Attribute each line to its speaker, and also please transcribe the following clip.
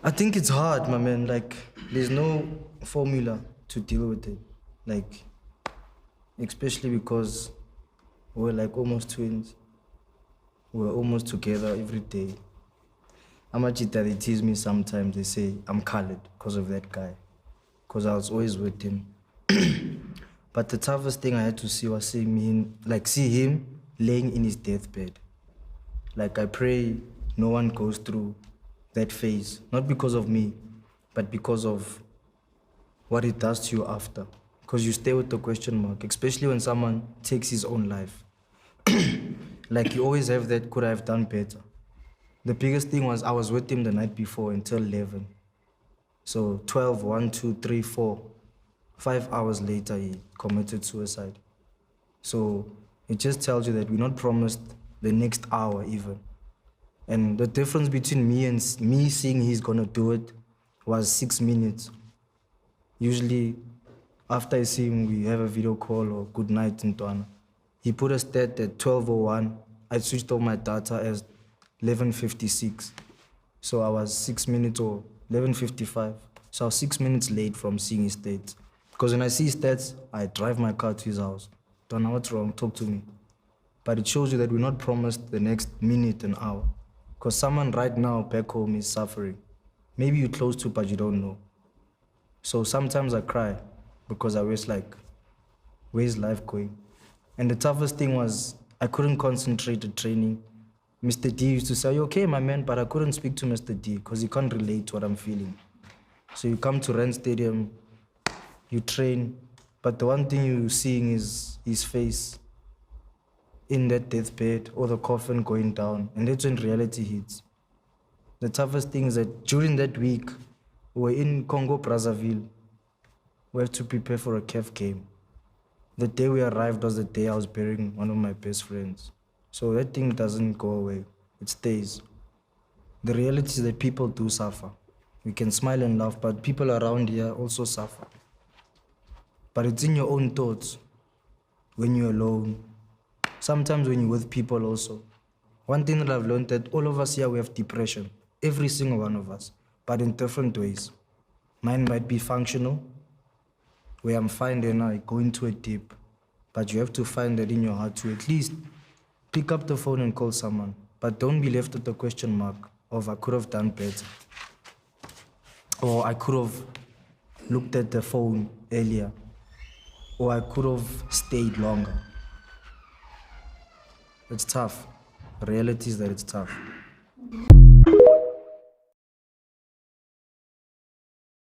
Speaker 1: I think it's hard, my man. Like, there's no formula to deal with it. Like, especially because we're like almost twins. We're almost together every day. Amachita, they tease me sometimes. They say I'm colored because of that guy, because I was always with him. But the toughest thing I had to see was see him laying in his deathbed. Like, I pray no one goes through that phase, not because of me, but because of what it does to you after. Because you stay with the question mark, especially when someone takes his own life. Like, you always have that, could I have done better? The biggest thing was I was with him the night before until 11. So 12, 1, 2, 3, 4. 5 hours later, he committed suicide. So it just tells you that we're not promised the next hour even. And the difference between me and me seeing he's gonna do it was 6 minutes. Usually, after I see him, we have a video call or good night in Tuana. He put a stat at 12:01. I switched off my data as 11:56. So I was 6 minutes or 11:55. So I was 6 minutes late from seeing his stats. Because when I see his stats, I drive my car to his house. Don't know what's wrong, talk to me. But it shows you that we're not promised the next minute and hour. Because someone right now back home is suffering. Maybe you're close to, but you don't know. So sometimes I cry because I was like, where's life going? And the toughest thing was I couldn't concentrate at training. Mr. D used to say, "Are you okay, my man?" But I couldn't speak to Mr. D because he can't relate to what I'm feeling. So you come to Rand Stadium, you train, but the one thing you're seeing is his face in that deathbed or the coffin going down, and that's when reality hits. The toughest thing is that during that week, we're in Congo, Brazzaville. We have to prepare for a CAF game. The day we arrived was the day I was burying one of my best friends. So that thing doesn't go away, it stays. The reality is that people do suffer. We can smile and laugh, but people around here also suffer. But it's in your own thoughts, when you're alone, sometimes when you're with people also. One thing that I've learned that all of us here, we have depression, every single one of us, but in different ways. Mine might be functional, where I'm fine then I go into it deep, but you have to find that in your heart to at least pick up the phone and call someone, but don't be left with the question mark of I could have done better, or I could have looked at the phone earlier, or I could have stayed longer. It's tough. The reality is that it's tough.